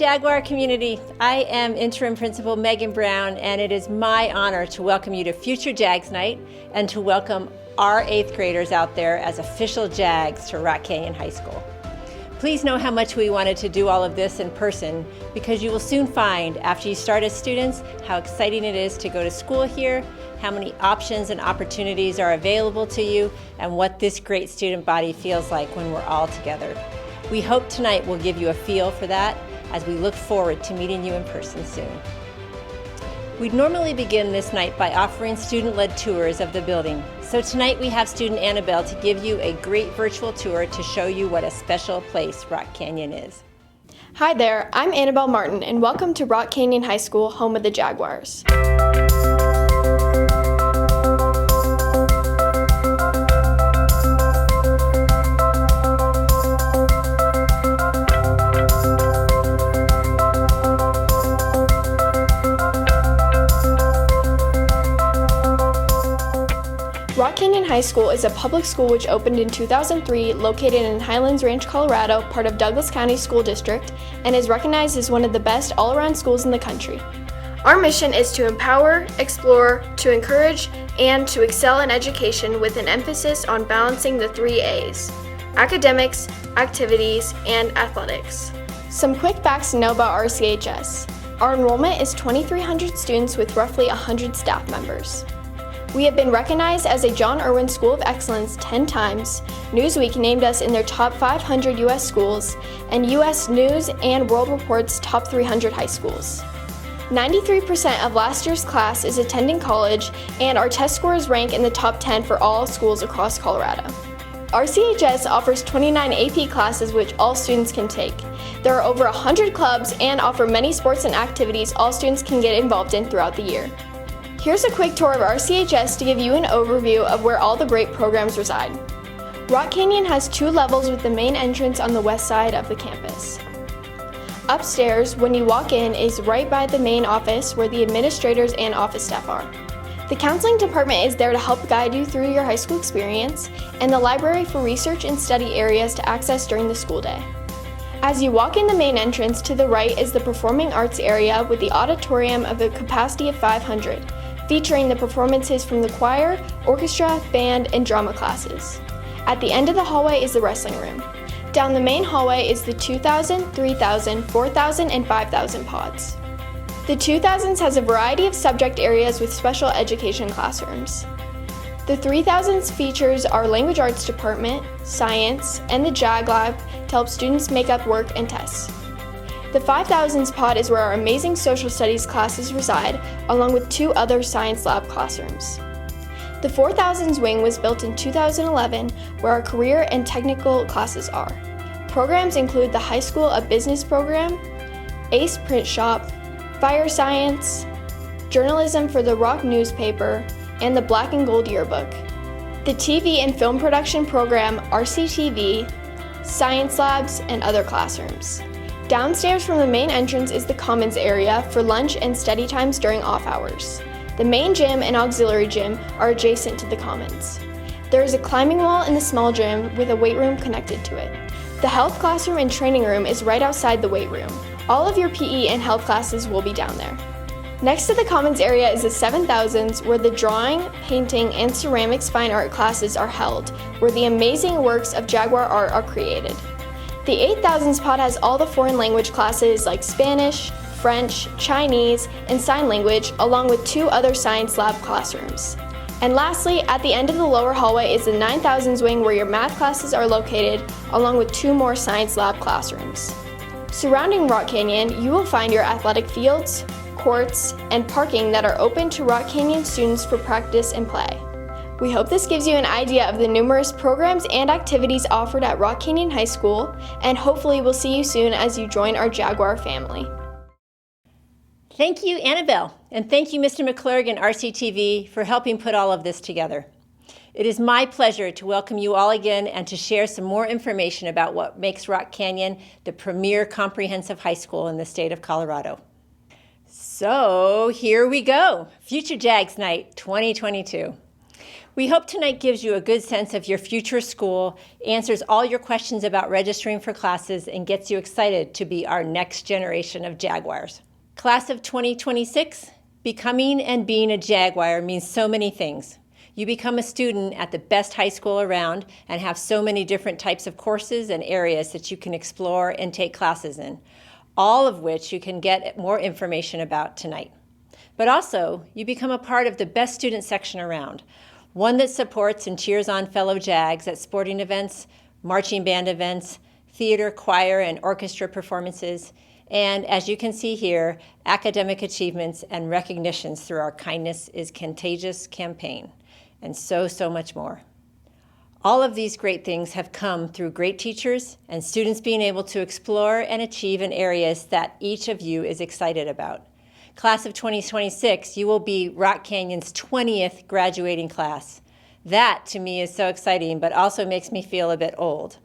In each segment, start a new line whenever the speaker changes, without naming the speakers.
Jaguar community. I am Interim Principal Megan Brown, and it is my honor to welcome you to Future Jags Night and to welcome our 8th graders out there as official Jags to Rock Canyon High School. Please know how much we wanted to do all of this in person, because you will soon find, after you start as students, how exciting it is to go to school here, how many options and opportunities are available to you, and what this great student body feels like when we're all together. We hope tonight will give you a feel for that as we look forward to meeting you in person soon. We'd normally begin this night by offering student-led tours of the building. So tonight we have student Annabelle to give you a great virtual tour to show you what a special place Rock Canyon is.
Hi there, I'm Annabelle Martin, and welcome to Rock Canyon High School, home of the Jaguars. Rock Canyon High School is a public school which opened in 2003, located in Highlands Ranch, Colorado, part of Douglas County School District, and is recognized as one of the best all-around schools in the country. Our mission is to empower, explore, to encourage, and to excel in education with an emphasis on balancing the 3 A's: academics, activities, and athletics. Some quick facts to know about RCHS. Our enrollment is 2,300 students with roughly 100 staff members. We have been recognized as a John Irwin School of Excellence 10 times, Newsweek named us in their top 500 U.S. schools, and U.S. News and World Report's top 300 high schools. 93% of last year's class is attending college, and our test scores rank in the top 10 for all schools across Colorado. RCHS offers 29 AP classes which all students can take. There are over 100 clubs and offer many sports and activities all students can get involved in throughout the year. Here's a quick tour of RCHS to give you an overview of where all the great programs reside. Rock Canyon has 2 levels with the main entrance on the west side of the campus. Upstairs, when you walk in, is right by the main office where the administrators and office staff are. The counseling department is there to help guide you through your high school experience, and the library for research and study areas to access during the school day. As you walk in the main entrance, to the right is the performing arts area with the auditorium of a capacity of 500. Featuring the performances from the choir, orchestra, band, and drama classes. At the end of the hallway is the wrestling room. Down the main hallway is the 2,000, 3,000, 4,000, and 5,000 pods. The 2,000s has a variety of subject areas with special education classrooms. The 3,000s features our language arts department, science, and the JAG lab to help students make up work and tests. The 5,000s pod is where our amazing social studies classes reside, along with 2 other science lab classrooms. The 4,000s wing was built in 2011, where our career and technical classes are. Programs include the High School of Business program, ACE Print Shop, Fire Science, Journalism for the Rock newspaper, and the Black and Gold yearbook. The TV and film production program, RCTV, science labs, and other classrooms. Downstairs from the main entrance is the commons area for lunch and study times during off hours. The main gym and auxiliary gym are adjacent to the commons. There is a climbing wall in the small gym with a weight room connected to it. The health classroom and training room is right outside the weight room. All of your PE and health classes will be down there. Next to the commons area is the 7,000s, where the drawing, painting, and ceramics fine art classes are held, where the amazing works of Jaguar art are created. The 8,000s pod has all the foreign language classes like Spanish, French, Chinese, and sign language, along with 2 other science lab classrooms. And lastly, at the end of the lower hallway is the 9,000s wing, where your math classes are located, along with 2 more science lab classrooms. Surrounding Rock Canyon, you will find your athletic fields, courts, and parking that are open to Rock Canyon students for practice and play. We hope this gives you an idea of the numerous programs and activities offered at Rock Canyon High School, and hopefully we'll see you soon as you join our Jaguar family.
Thank you, Annabelle, and thank you, Mr. McClurg and RCTV, for helping put all of this together. It is my pleasure to welcome you all again and to share some more information about what makes Rock Canyon the premier comprehensive high school in the state of Colorado. So here we go, Future Jags Night 2022. We hope tonight gives you a good sense of your future school, answers all your questions about registering for classes, and gets you excited to be our next generation of Jaguars. Class of 2026, becoming and being a Jaguar means so many things. You become a student at the best high school around and have so many different types of courses and areas that you can explore and take classes in, all of which you can get more information about tonight. But also, you become a part of the best student section around, one that supports and cheers on fellow Jags at sporting events, marching band events, theater, choir, and orchestra performances, and as you can see here, academic achievements and recognitions through our Kindness is Contagious campaign, and so much more. All of these great things have come through great teachers and students being able to explore and achieve in areas that each of you is excited about. Class of 2026, you will be Rock Canyon's 20th graduating class. That, to me, is so exciting, but also makes me feel a bit old.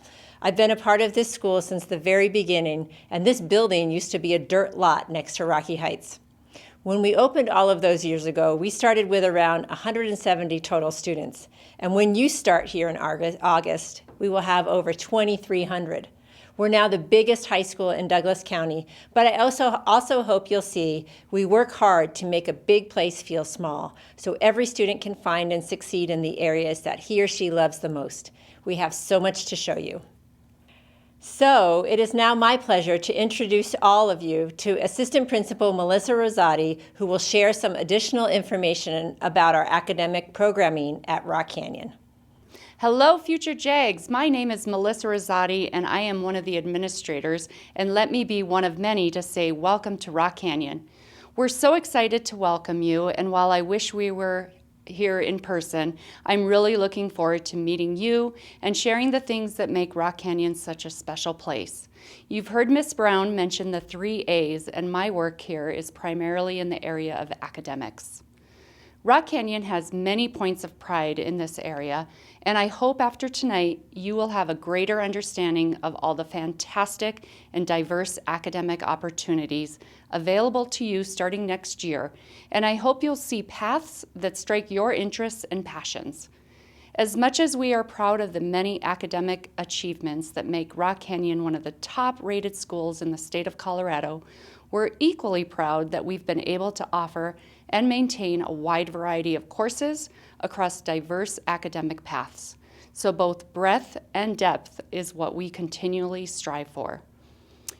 I've been a part of this school since the very beginning, and this building used to be a dirt lot next to Rocky Heights. When we opened all of those years ago, we started with around 170 total students. And when you start here in August, we will have over 2,300. We're now the biggest high school in Douglas County, but I also hope you'll see we work hard to make a big place feel small, so every student can find and succeed in the areas that he or she loves the most. We have so much to show you. So it is now my pleasure to introduce all of you to Assistant Principal Melissa Rosati, who will share some additional information about our academic programming at Rock Canyon.
Hello, future Jags. My name is Melissa Rosati, and I am one of the administrators, and let me be one of many to say welcome to Rock Canyon. We're so excited to welcome you, and while I wish we were here in person, I'm really looking forward to meeting you and sharing the things that make Rock Canyon such a special place. You've heard Miss Brown mention the 3 A's, and my work here is primarily in the area of academics. Rock Canyon has many points of pride in this area, and I hope after tonight you will have a greater understanding of all the fantastic and diverse academic opportunities available to you starting next year, and I hope you'll see paths that strike your interests and passions. As much as we are proud of the many academic achievements that make Rock Canyon one of the top-rated schools in the state of Colorado, we're equally proud that we've been able to offer and maintain a wide variety of courses across diverse academic paths. So both breadth and depth is what we continually strive for.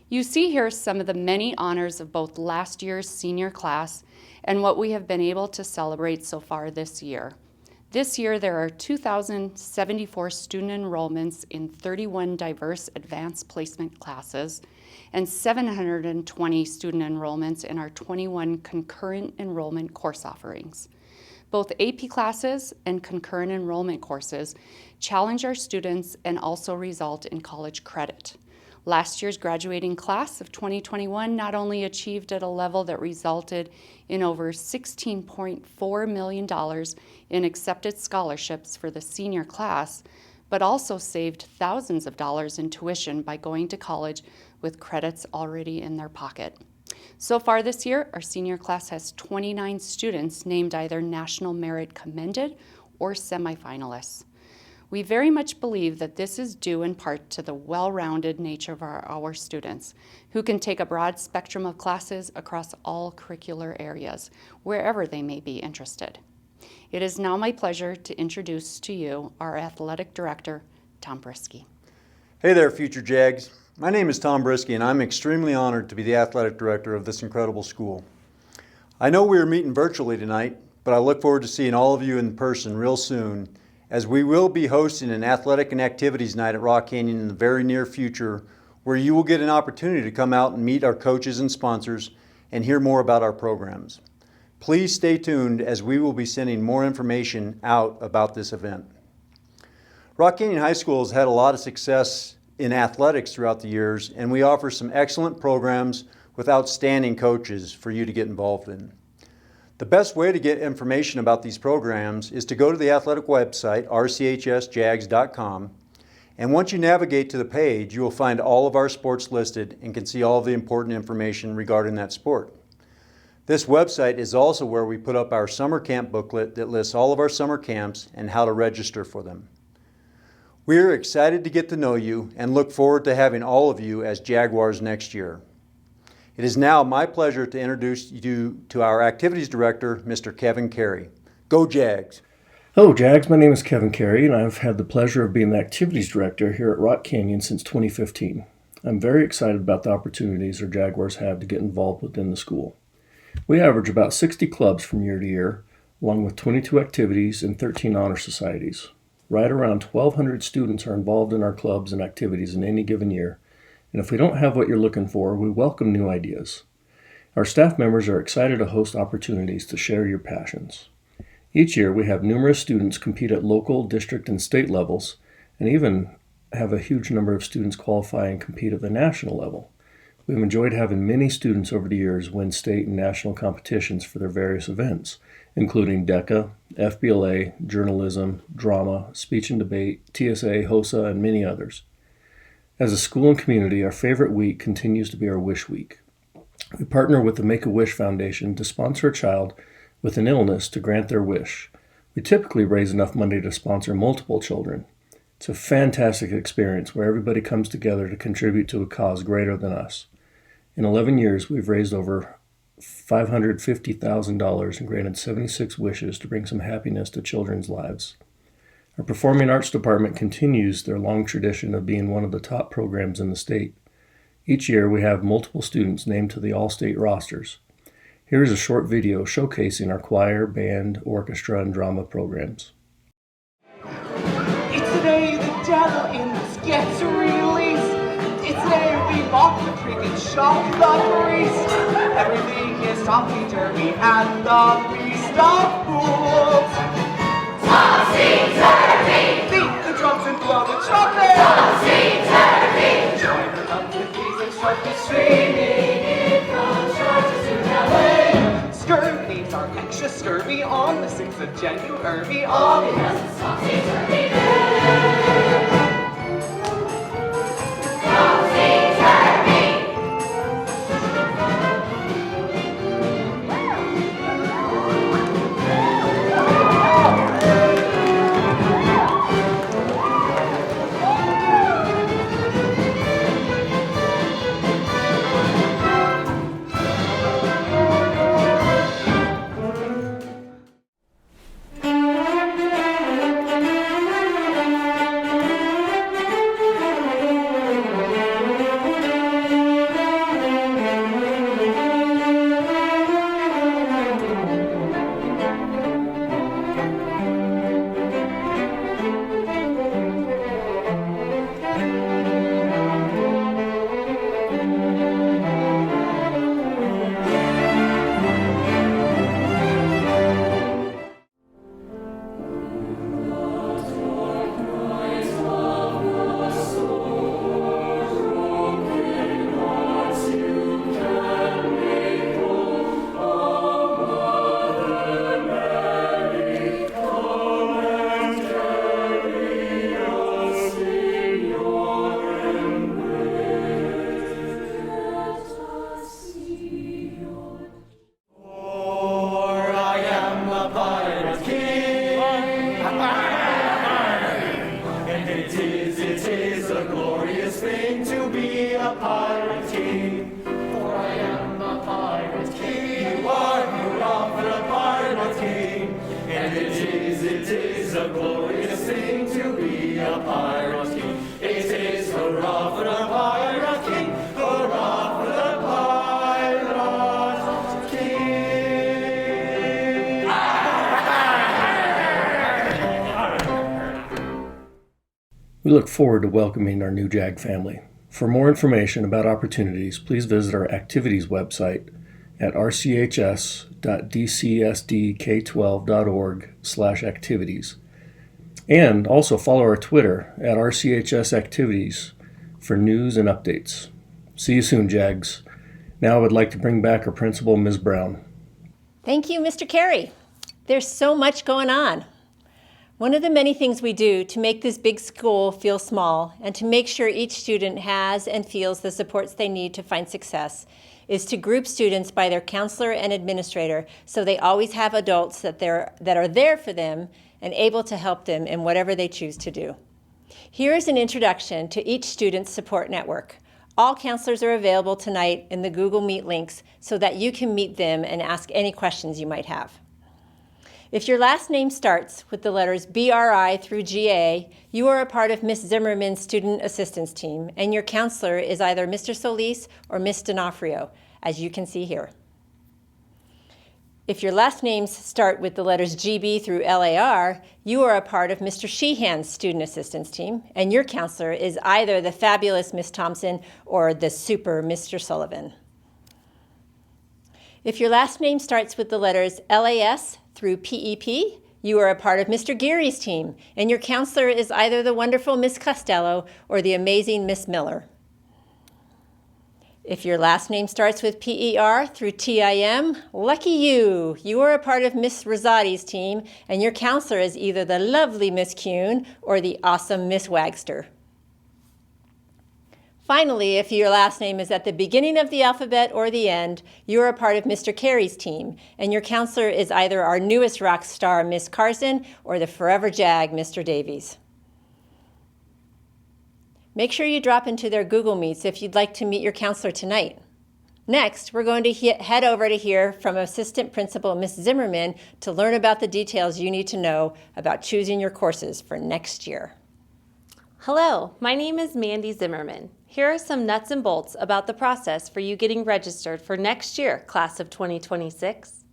You see here some of the many honors of both last year's senior class and what we have been able to celebrate so far this year. This year, there are 2,074 student enrollments in 31 diverse advanced placement classes and 720 student enrollments in our 21 concurrent enrollment course offerings. Both AP classes and concurrent enrollment courses challenge our students and also result in college credit. Last year's graduating class of 2021 not only achieved at a level that resulted in over $16.4 million in accepted scholarships for the senior class, but also saved thousands of dollars in tuition by going to college with credits already in their pocket. So far this year, our senior class has 29 students named either National Merit Commended or semifinalists. We very much believe that this is due in part to the well-rounded nature of our students, who can take a broad spectrum of classes across all curricular areas, wherever they may be interested. It is now my pleasure to introduce to you our Athletic Director, Tom Brisky.
Hey there, future Jags. My name is Tom Brisky, and I'm extremely honored to be the Athletic Director of this incredible school. I know we are meeting virtually tonight, but I look forward to seeing all of you in person real soon, as we will be hosting an athletic and activities night at Rock Canyon in the very near future, where you will get an opportunity to come out and meet our coaches and sponsors and hear more about our programs. Please stay tuned, as we will be sending more information out about this event. Rock Canyon High School has had a lot of success in athletics throughout the years, and we offer some excellent programs with outstanding coaches for you to get involved in. The best way to get information about these programs is to go to the athletic website, rchsjags.com, and once you navigate to the page, you will find all of our sports listed and can see all of the important information regarding that sport. This website is also where we put up our summer camp booklet that lists all of our summer camps and how to register for them. We are excited to get to know you and look forward to having all of you as Jaguars next year. It is now my pleasure to introduce you to our Activities Director, Mr. Kevin Carey. Go Jags!
Hello Jags, my name is Kevin Carey and I've had the pleasure of being the Activities Director here at Rock Canyon since 2015. I'm very excited about the opportunities our Jaguars have to get involved within the school. We average about 60 clubs from year to year, along with 22 activities and 13 honor societies. Right around 1,200 students are involved in our clubs and activities in any given year, and if we don't have what you're looking for, we welcome new ideas. Our staff members are excited to host opportunities to share your passions. Each year we have numerous students compete at local, district, and state levels, and even have a huge number of students qualify and compete at the national level. We've enjoyed having many students over the years win state and national competitions for their various events, including DECA, FBLA, journalism, drama, speech and debate, TSA, HOSA, and many others. As a school and community, our favorite week continues to be our Wish Week. We partner with the Make-A-Wish Foundation to sponsor a child with an illness to grant their wish. We typically raise enough money to sponsor multiple children. It's a fantastic experience where everybody comes together to contribute to a cause greater than us. In 11 years, we've raised over $550,000 and granted 76 wishes to bring some happiness to children's lives. Our Performing Arts Department continues their long tradition of being one of the top programs in the state. Each year we have multiple students named to the all-state rosters. Here is a short video showcasing our choir, band, orchestra, and drama programs.
It's the day the devil in us gets released. It's the day we mock the prick and shock the priest. Everything is topsy-turvy and the beast of fools. Topsy-turvy! Beat the drums and blow the trumpet! Topsy-turvy! Join the up with these and start the streaming in from charges to ballet. Scurvies are anxious scurvy on the 6th of January. All because it's topsy-turvy day.
We look forward to welcoming our new JAG family. For more information about opportunities, please visit our activities website at rchs.dcsdk12.org/activities. And also follow our Twitter at RCHS Activities for news and updates. See you soon, JAGs. Now I would like to bring back our principal, Ms. Brown.
Thank you, Mr. Carey. There's so much going on. One of the many things we do to make this big school feel small and to make sure each student has and feels the supports they need to find success is to group students by their counselor and administrator so they always have adults that are there for them and able to help them in whatever they choose to do. Here is an introduction to each student's support network. All counselors are available tonight in the Google Meet links so that you can meet them and ask any questions you might have. If your last name starts with the letters BRI through GA, you are a part of Ms. Zimmerman's student assistance team, and your counselor is either Mr. Solis or Ms. D'Onofrio, as you can see here. If your last names start with the letters GB through LAR, you are a part of Mr. Sheehan's student assistance team, and your counselor is either the fabulous Ms. Thompson or the super Mr. Sullivan. If your last name starts with the letters LAS through PEP, you are a part of Mr. Geary's team, and your counselor is either the wonderful Miss Costello or the amazing Miss Miller. If your last name starts with PER through TIM, lucky you! You are a part of Miss Rosati's team, and your counselor is either the lovely Miss Kuhn or the awesome Miss Wagster. Finally, if your last name is at the beginning of the alphabet or the end, you are a part of Mr. Carey's team, and your counselor is either our newest rock star, Miss Carson, or the forever jag, Mr. Davies. Make sure you drop into their Google Meets if you'd like to meet your counselor tonight. Next, we're going to head over to hear from Assistant Principal Miss Zimmerman to learn about the details you need to know about choosing your courses for next year.
Hello, my name is Mandy Zimmerman. Here are some nuts and bolts about the process for you getting registered for next year, class of 2026.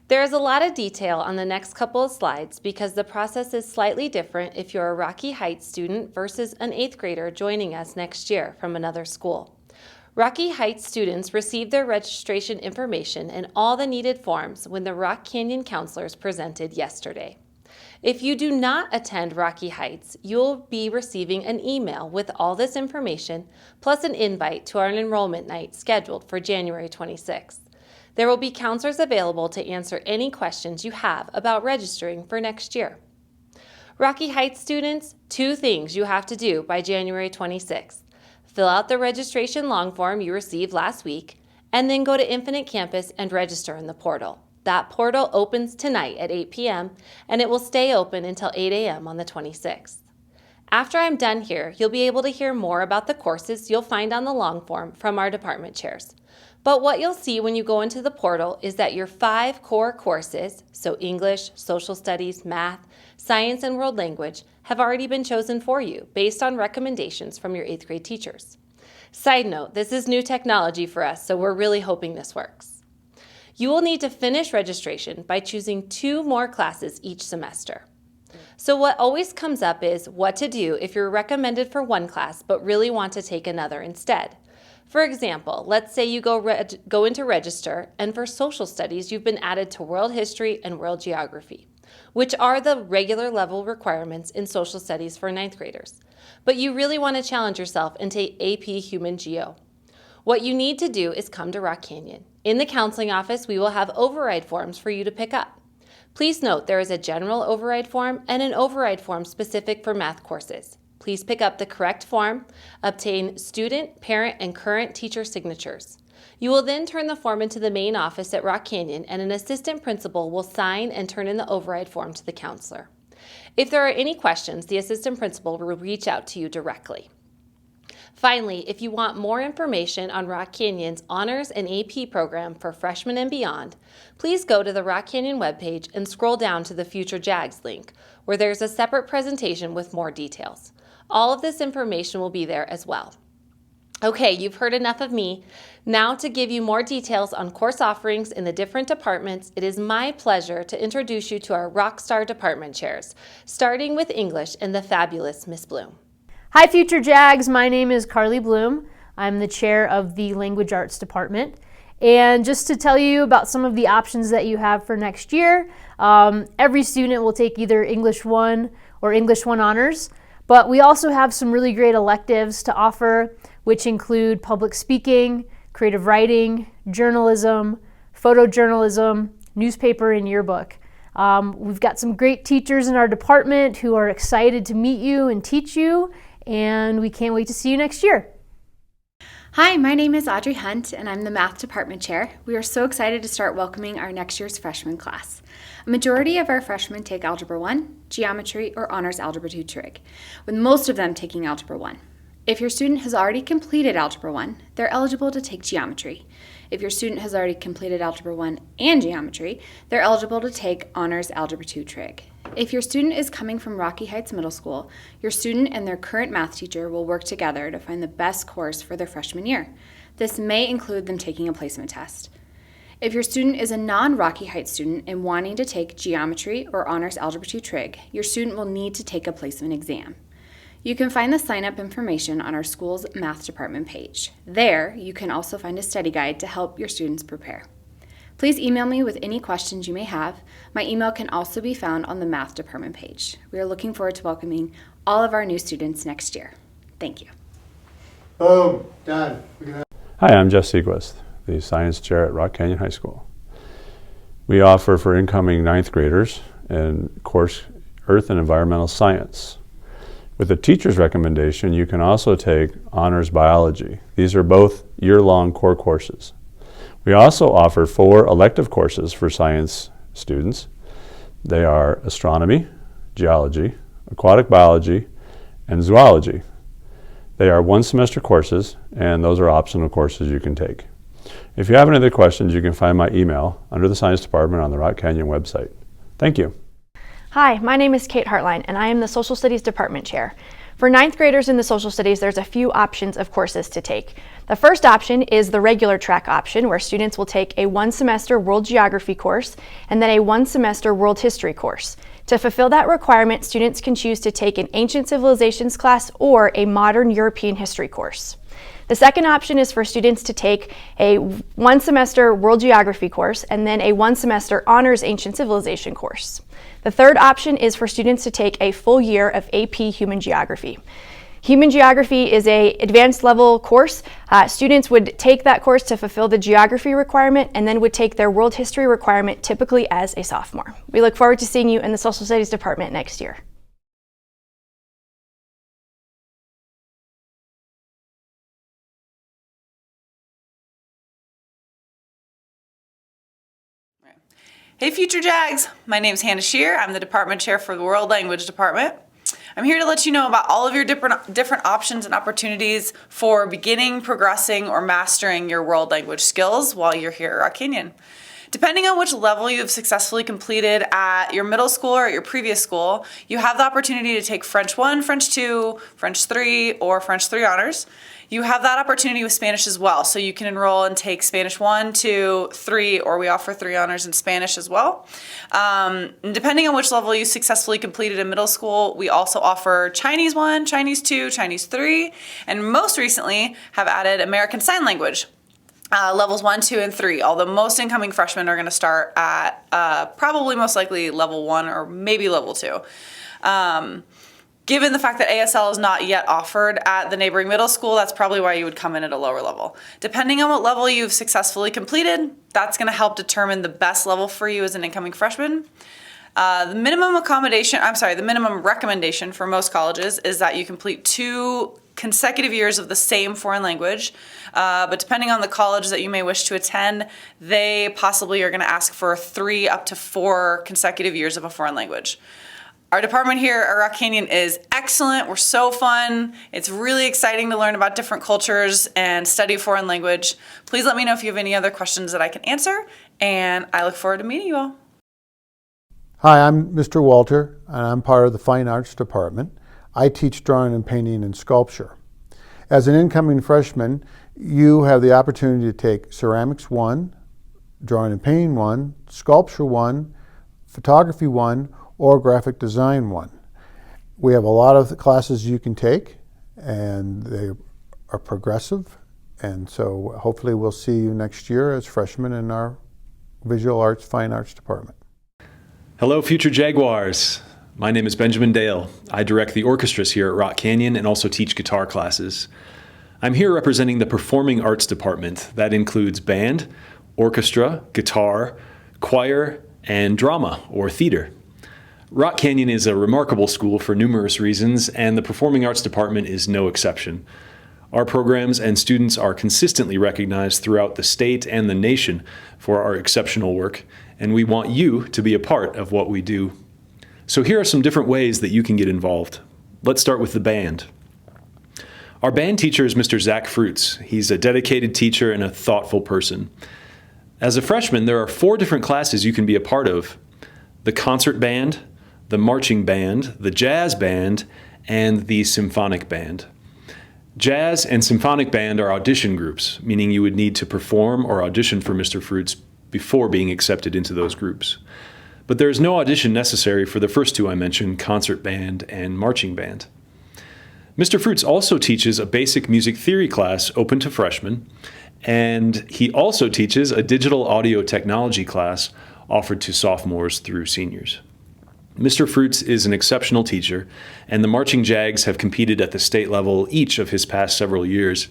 There is a lot of detail on the next couple of slides because the process is slightly different if you're a Rocky Heights student versus an 8th grader joining us next year from another school. Rocky Heights students receive their registration information and all the needed forms when the Rock Canyon counselors presented yesterday. If you do not attend Rocky Heights, you'll be receiving an email with all this information, plus an invite to our enrollment night scheduled for January 26th. There will be counselors available to answer any questions you have about registering for next year. Rocky Heights students, 2 things you have to do by January 26th. Fill out the registration long form you received last week, and then go to Infinite Campus and register in the portal. That portal opens tonight at 8 p.m. and it will stay open until 8 a.m. on the 26th. After I'm done here, you'll be able to hear more about the courses you'll find on the long form from our department chairs. But what you'll see when you go into the portal is that your 5 core courses, so English, Social Studies, Math, Science, and World Language, have already been chosen for you based on recommendations from your 8th grade teachers. Side note, this is new technology for us, so we're really hoping this works. You will need to finish registration by choosing 2 more classes each semester. So what always comes up is what to do if you're recommended for one class but really want to take another instead. For example, let's say you go into register, and for social studies you've been added to world history and world geography, which are the regular level requirements in social studies for 9th graders. But you really want to challenge yourself and take AP Human Geo. What you need to do is come to Rock Canyon. In the counseling office, we will have override forms for you to pick up. Please note there is a general override form and an override form specific for math courses. Please pick up the correct form, obtain student, parent, and current teacher signatures. You will then turn the form into the main office at Rock Canyon, and an assistant principal will sign and turn in the override form to the counselor. If there are any questions, the assistant principal will reach out to you directly. Finally, if you want more information on Rock Canyon's Honors and AP program for freshmen and beyond, please go to the Rock Canyon webpage and scroll down to the Future JAGS link, where there's a separate presentation with more details. All of this information will be there as well. Okay, you've heard enough of me. Now to give you more details on course offerings in the different departments, it is my pleasure to introduce you to our Rockstar department chairs, starting with English and the fabulous Miss Bloom.
Hi Future Jags, my name is Carly Bloom. I'm the chair of the Language Arts Department. And just to tell you about some of the options that you have for next year, every student will take either English 1 or English 1 Honors, but we also have some really great electives to offer, which include public speaking, creative writing, journalism, photojournalism, newspaper, and yearbook. We've got some great teachers in our department who are excited to meet you and teach you, and we can't wait to see you next year.
Hi, my name is Audrey Hunt, and I'm the Math Department Chair. We are so excited to start welcoming our next year's freshman class. A majority of our freshmen take Algebra 1, Geometry, or Honors Algebra 2 Trig, with most of them taking Algebra 1. If your student has already completed Algebra 1, they're eligible to take Geometry. If your student has already completed Algebra 1 and Geometry, they're eligible to take Honors Algebra 2 Trig. If your student is coming from Rocky Heights Middle School, your student and their current math teacher will work together to find the best course for their freshman year. This may include them taking a placement test. If your student is a non-Rocky Heights student and wanting to take Geometry or Honors Algebra 2 Trig, your student will need to take a placement exam. You can find the sign-up information on our school's math department page. There, you can also find a study guide to help your students prepare. Please email me with any questions you may have. My email can also be found on the math department page. We are looking forward to welcoming all of our new students next year. Thank you.
Boom, done.
Hi, I'm Jeff Sequist, the science chair at Rock Canyon High School. We offer for incoming 9th graders a course Earth and Environmental Science. With a teacher's recommendation, you can also take Honors Biology. These are both year-long core courses. We also offer 4 elective courses for science students. They are Astronomy, Geology, Aquatic Biology, and Zoology. They are 1-semester courses, and those are optional courses you can take. If you have any other questions, you can find my email under the Science Department on the Rock Canyon website. Thank you.
Hi, my name is Kate Hartline, and I am the Social Studies Department Chair. For 9th graders in the Social Studies, there's a few options of courses to take. The first option is the regular track option, where students will take a 1-semester World Geography course and then a 1-semester World History course. To fulfill that requirement, students can choose to take an Ancient Civilizations class or a Modern European History course. The second option is for students to take a 1-semester World Geography course and then a 1-semester Honors Ancient Civilization course. The third option is for students to take a full year of AP Human Geography. Human Geography is an advanced level course. Students would take that course to fulfill the geography requirement and then would take their world history requirement typically as a sophomore. We look forward to seeing you in the Social Studies Department next year.
Hey Future Jags, my name is Hannah Shear. I'm the Department Chair for the World Language Department. I'm here to let you know about all of your different options and opportunities for beginning, progressing, or mastering your world language skills while you're here at Rock Canyon. Depending on which level you have successfully completed at your middle school or at your previous school, you have the opportunity to take French 1, French 2, French 3, or French 3 honors. You have that opportunity with Spanish as well, so you can enroll and take Spanish 1, 2, 3, or we offer 3 honors in Spanish as well. Depending on which level you successfully completed in middle school, we also offer Chinese 1, Chinese 2, Chinese 3, and most recently have added American Sign Language. Levels 1, 2, and 3, although most incoming freshmen are going to start at probably most likely level 1 or maybe level 2. Given the fact that ASL is not yet offered at the neighboring middle school, that's probably why you would come in at a lower level. Depending on what level you've successfully completed, that's going to help determine the best level for you as an incoming freshman. The minimum recommendation for most colleges is that you complete 2 consecutive years of the same foreign language, but depending on the college that you may wish to attend, they possibly are going to ask for 3 up to 4 consecutive years of a foreign language. Our department here at Rock Canyon is excellent. We're so fun. It's really exciting to learn about different cultures and study foreign language. Please let me know if you have any other questions that I can answer, and I look forward to meeting you all.
Hi, I'm Mr. Walter, and I'm part of the Fine Arts Department. I teach drawing and painting and sculpture. As an incoming freshman, you have the opportunity to take Ceramics 1, Drawing and Painting 1, Sculpture 1, Photography 1, or Graphic Design 1. We have a lot of classes you can take, and they are progressive, and so hopefully we'll see you next year as freshmen in our Visual Arts, Fine Arts Department.
Hello, Future Jaguars. My name is Benjamin Dale. I direct the orchestras here at Rock Canyon and also teach guitar classes. I'm here representing the Performing Arts Department. That includes band, orchestra, guitar, choir, and drama or theater. Rock Canyon is a remarkable school for numerous reasons, and the Performing Arts Department is no exception. Our programs and students are consistently recognized throughout the state and the nation for our exceptional work, and we want you to be a part of what we do. So here are some different ways that you can get involved. Let's start with the band. Our band teacher is Mr. Zach Fruits. He's a dedicated teacher and a thoughtful person. As a freshman, there are 4 different classes you can be a part of: the concert band, the marching band, the jazz band, and the symphonic band. Jazz and symphonic band are audition groups, meaning you would need to perform or audition for Mr. Fruits before being accepted into those groups. But there is no audition necessary for the first 2 I mentioned, concert band and marching band. Mr. Fruits also teaches a basic music theory class open to freshmen, and he also teaches a digital audio technology class offered to sophomores through seniors. Mr. Fruits is an exceptional teacher, and the Marching Jags have competed at the state level each of his past several years.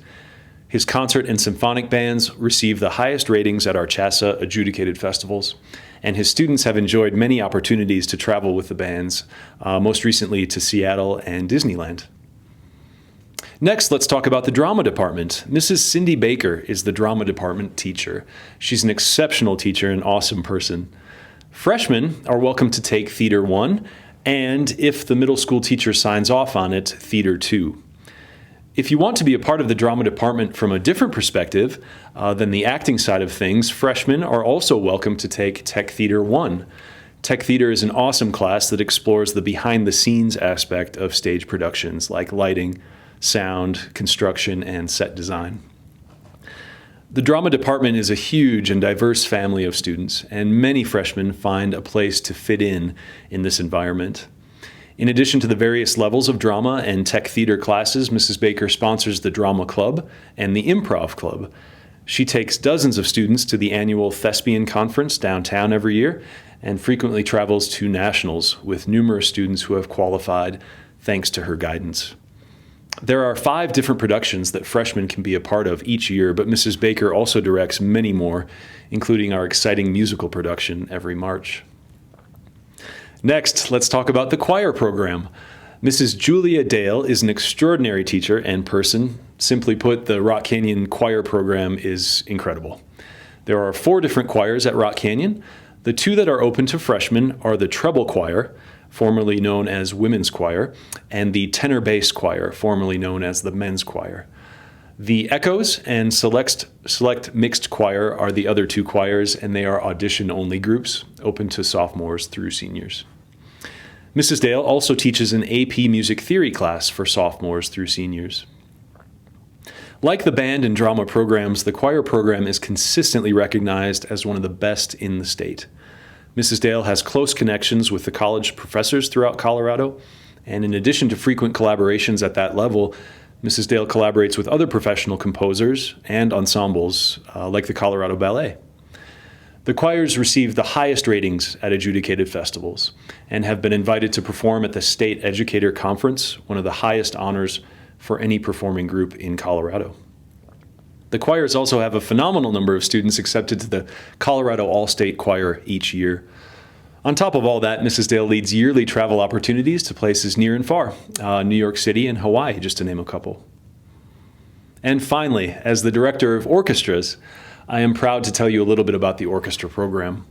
His concert and symphonic bands receive the highest ratings at our CHASA adjudicated festivals, and his students have enjoyed many opportunities to travel with the bands, most recently to Seattle and Disneyland. Next, let's talk about the drama department. Mrs. Cindy Baker is the drama department teacher. She's an exceptional teacher and awesome person. Freshmen are welcome to take Theater 1, and if the middle school teacher signs off on it, Theater 2. If you want to be a part of the drama department from a different perspective than the acting side of things, freshmen are also welcome to take Tech Theater 1. Tech Theater is an awesome class that explores the behind-the-scenes aspect of stage productions like lighting, sound, construction, and set design. The drama department is a huge and diverse family of students, and many freshmen find a place to fit in this environment. In addition to the various levels of drama and tech theater classes, Mrs. Baker sponsors the Drama Club and the Improv Club. She takes dozens of students to the annual Thespian Conference downtown every year and frequently travels to nationals with numerous students who have qualified thanks to her guidance. There are 5 different productions that freshmen can be a part of each year, but Mrs. Baker also directs many more, including our exciting musical production every March. Next, let's talk about the choir program. Mrs. Julia Dale is an extraordinary teacher and person. Simply put, the Rock Canyon choir program is incredible. There are 4 different choirs at Rock Canyon. The 2 that are open to freshmen are the treble choir, formerly known as Women's Choir, and the tenor bass choir, formerly known as the Men's Choir. The Echoes and Select Mixed Choir are the other 2 choirs, and they are audition-only groups, open to sophomores through seniors. Mrs. Dale also teaches an AP music theory class for sophomores through seniors. Like the band and drama programs, the choir program is consistently recognized as one of the best in the state. Mrs. Dale has close connections with the college professors throughout Colorado, and in addition to frequent collaborations at that level, Mrs. Dale collaborates with other professional composers and ensembles like the Colorado Ballet. The choirs receive the highest ratings at adjudicated festivals and have been invited to perform at the State Educator Conference, one of the highest honors for any performing group in Colorado. The choirs also have a phenomenal number of students accepted to the Colorado All-State Choir each year. On top of all that, Mrs. Dale leads yearly travel opportunities to places near and far, New York City and Hawaii, just to name a couple. And finally, as the director of orchestras, I am proud to tell you a little bit about the orchestra program.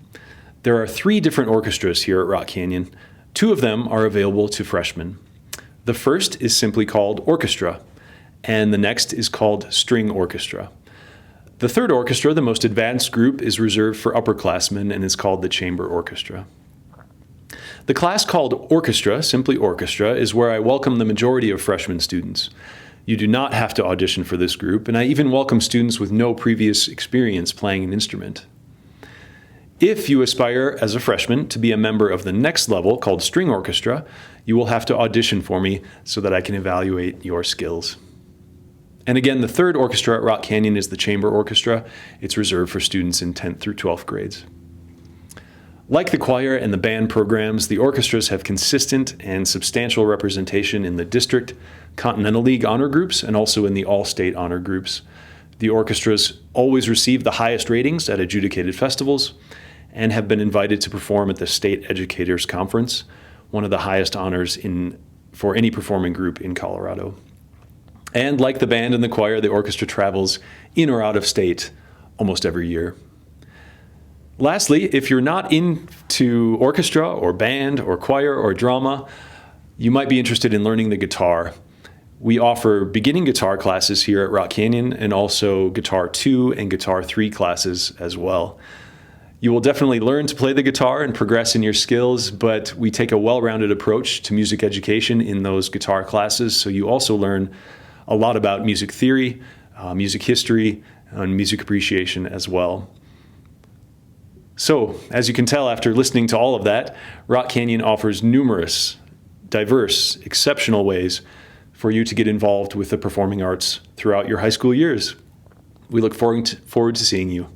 There are 3 different orchestras here at Rock Canyon. 2 of them are available to freshmen. The first is simply called orchestra, and the next is called string orchestra. The third orchestra, the most advanced group, is reserved for upperclassmen and is called the chamber orchestra. The class called orchestra, simply orchestra, is where I welcome the majority of freshman students. You do not have to audition for this group, and I even welcome students with no previous experience playing an instrument. If you aspire as a freshman to be a member of the next level called string orchestra, you will have to audition for me so that I can evaluate your skills. And again, the third orchestra at Rock Canyon is the chamber orchestra. It's reserved for students in 10th through 12th grades. Like the choir and the band programs, the orchestras have consistent and substantial representation in the district, Continental League honor groups, and also in the all-state honor groups. The orchestras always receive the highest ratings at adjudicated festivals and have been invited to perform at the State Educators Conference, one of the highest honors for any performing group in Colorado. And like the band and the choir, the orchestra travels in or out of state almost every year. Lastly, if you're not into orchestra or band or choir or drama, you might be interested in learning the guitar. We offer beginning guitar classes here at Rock Canyon and also Guitar 2 and Guitar 3 classes as well. You will definitely learn to play the guitar and progress in your skills, but we take a well-rounded approach to music education in those guitar classes, so you also learn a lot about music theory, music history, and music appreciation as well. So, as you can tell after listening to all of that, Rock Canyon offers numerous, diverse, exceptional ways for you to get involved with the performing arts throughout your high school years. We look forward to seeing you.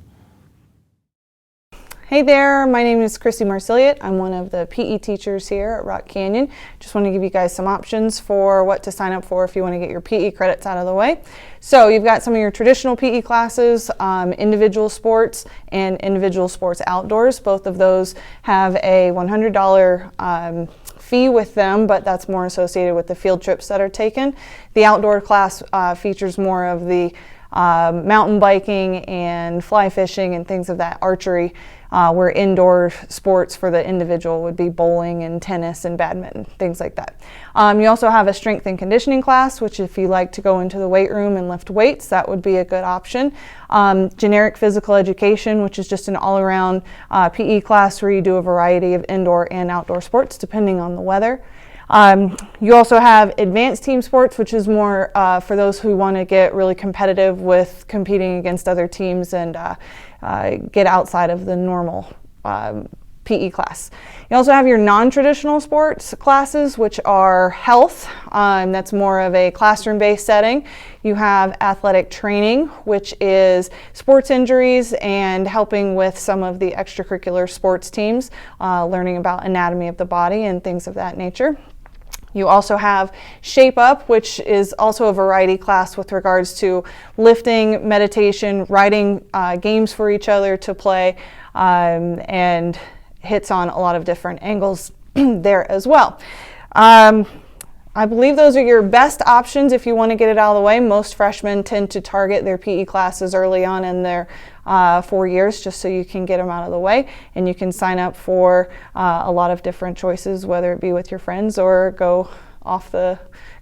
Hey there, my name is Chrissy Marsiliot. I'm one of the PE teachers here at Rock Canyon. Just want to give you guys some options for what to sign up for if you want to get your PE credits out of the way. So you've got some of your traditional PE classes, individual sports and individual sports outdoors. Both of those have a $100 fee with them, but that's more associated with the field trips that are taken. The outdoor class features more of the mountain biking and fly fishing and things of that, archery, where indoor sports for the individual would be bowling and tennis and badminton, things like that. You also have a strength and conditioning class, which if you like to go into the weight room and lift weights, that would be a good option. Generic physical education, which is just an all-around PE class where you do a variety of indoor and outdoor sports depending on the weather. You also have advanced team sports, which is more for those who want to get really competitive with competing against other teams and get outside of the normal PE class. You also have your non-traditional sports classes, which are health. That's more of a classroom-based setting. You have athletic training, which is sports injuries and helping with some of the extracurricular sports teams, learning about anatomy of the body and things of that nature. You also have Shape Up, which is also a variety class with regards to lifting, meditation, writing games for each other to play, and hits on a lot of different angles there as well. I believe those are your best options if you want to get it out of the way. Most freshmen tend to target their PE classes early on in their 4 years just so you can get them out of the way, and you can sign up for a lot of different choices, whether it be with your friends or go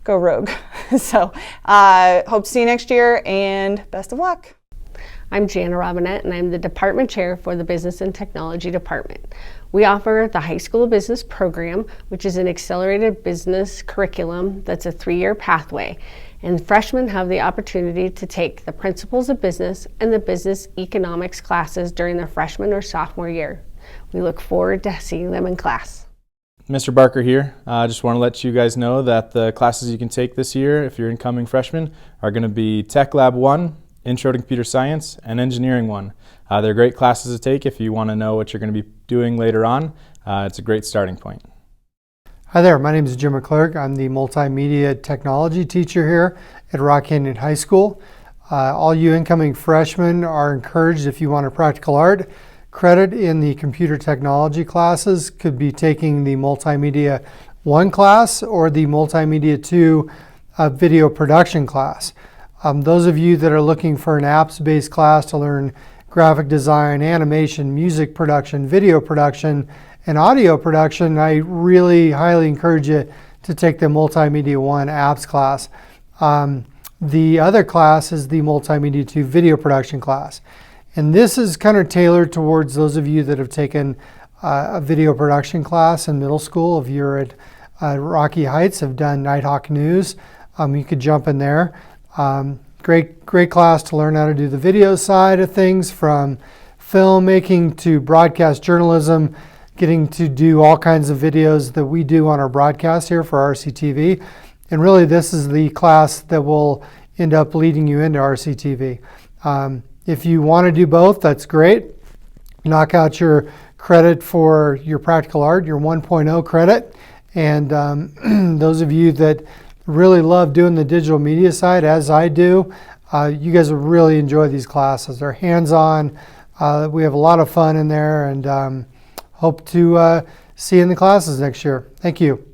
rogue. So hope to see you next year and best of luck.
I'm Jana Robinette and I'm the department chair for the Business and Technology Department. We offer the High School of Business program, which is an accelerated business curriculum that's a 3-year pathway. And freshmen have the opportunity to take the Principles of Business and the Business Economics classes during their freshman or sophomore year. We look forward to seeing them in class.
Mr. Barker here. I just want to let you guys know that the classes you can take this year, if you're incoming freshmen, are going to be Tech Lab 1, Intro to Computer Science, and Engineering 1. They're great classes to take if you want to know what you're going to be doing later on. It's a great starting point.
Hi there, my name is Jim McClurg. I'm the multimedia technology teacher here at Rock Canyon High School. All you incoming freshmen are encouraged, if you want a practical art credit in the computer technology classes, could be taking the Multimedia 1 class or the Multimedia 2 video production class. Those of you that are looking for an apps-based class to learn graphic design, animation, music production, video production, and audio production, I really highly encourage you to take the Multimedia 1 apps class. The other class is the Multimedia 2 video production class. And this is kind of tailored towards those of you that have taken a video production class in middle school. If you're at Rocky Heights, have done Nighthawk News, you could jump in there. Great class to learn how to do the video side of things, from filmmaking to broadcast journalism, getting to do all kinds of videos that we do on our broadcast here for RCTV. And really this is the class that will end up leading you into RCTV. If you want to do both, that's great. Knock out your credit for your practical art, your 1.0 credit. And those of you that really love doing the digital media side, as I do, you guys will really enjoy these classes. They're hands-on. We have a lot of fun in there, and hope to see you in the classes next year. Thank you.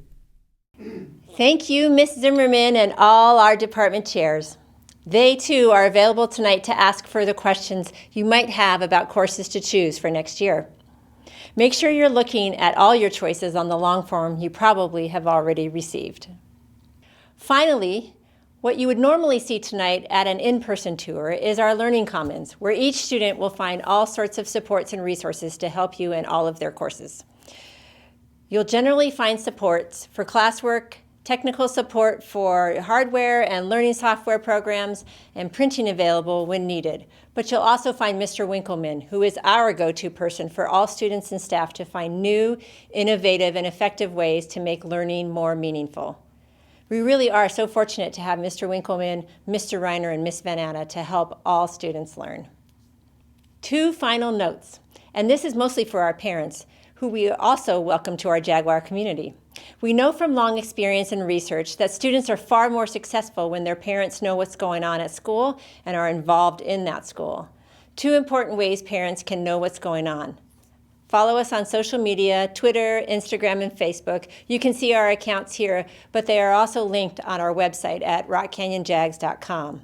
Thank you, Ms. Zimmerman, and all our department chairs. They too are available tonight to ask further questions you might have about courses to choose for next year. Make sure you're looking at all your choices on the long form you probably have already received. Finally, what you would normally see tonight at an in-person tour is our Learning Commons, where each student will find all sorts of supports and resources to help you in all of their courses. You'll generally find supports for classwork, technical support for hardware and learning software programs, and printing available when needed. But you'll also find Mr. Winkleman, who is our go-to person for all students and staff to find new, innovative, and effective ways to make learning more meaningful. We really are so fortunate to have Mr. Winkleman, Mr. Reiner, and Ms. Van Anna to help all students learn. 2 final notes, and this is mostly for our parents, who we also welcome to our Jaguar community. We know from long experience and research that students are far more successful when their parents know what's going on at school and are involved in that school. 2 important ways parents can know what's going on. Follow us on social media, Twitter, Instagram, and Facebook. You can see our accounts here, but they are also linked on our website at rockcanyonjags.com.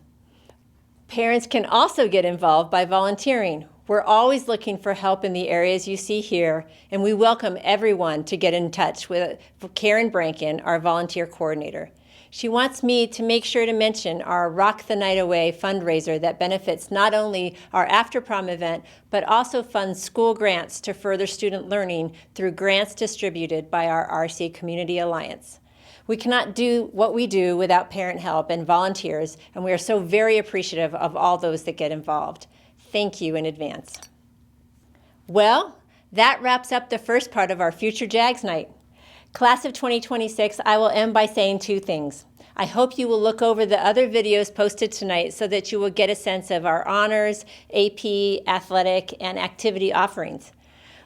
Parents can also get involved by volunteering. We're always looking for help in the areas you see here, and we welcome everyone to get in touch with Karen Brankin, our volunteer coordinator. She wants me to make sure to mention our Rock the Night Away fundraiser that benefits not only our after-prom event, but also funds school grants to further student learning through grants distributed by our RC Community Alliance. We cannot do what we do without parent help and volunteers, and we are so very appreciative of all those that get involved. Thank you in advance. Well, that wraps up the first part of our Future Jags Night. Class of 2026, I will end by saying 2 things. I hope you will look over the other videos posted tonight so that you will get a sense of our honors, AP, athletic, and activity offerings.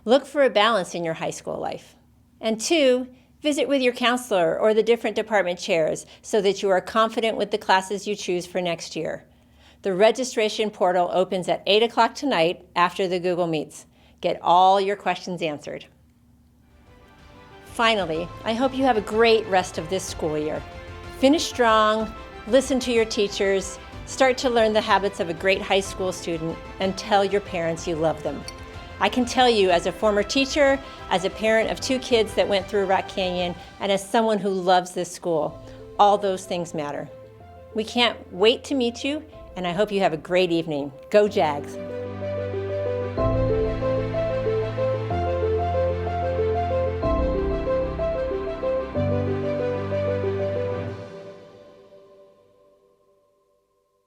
Look for a balance in your high school life. And 2, visit with your counselor or the different department chairs so that you are confident with the classes you choose for next year. The registration portal opens at 8 o'clock tonight after the Google Meets. Get all your questions answered. Finally, I hope you have a great rest of this school year. Finish strong, listen to your teachers, start to learn the habits of a great high school student, and tell your parents you love them. I can tell you as a former teacher, as a parent of 2 kids that went through Rock Canyon, and as someone who loves this school, all those things matter. We can't wait to meet you, and I hope you have a great evening. Go Jags!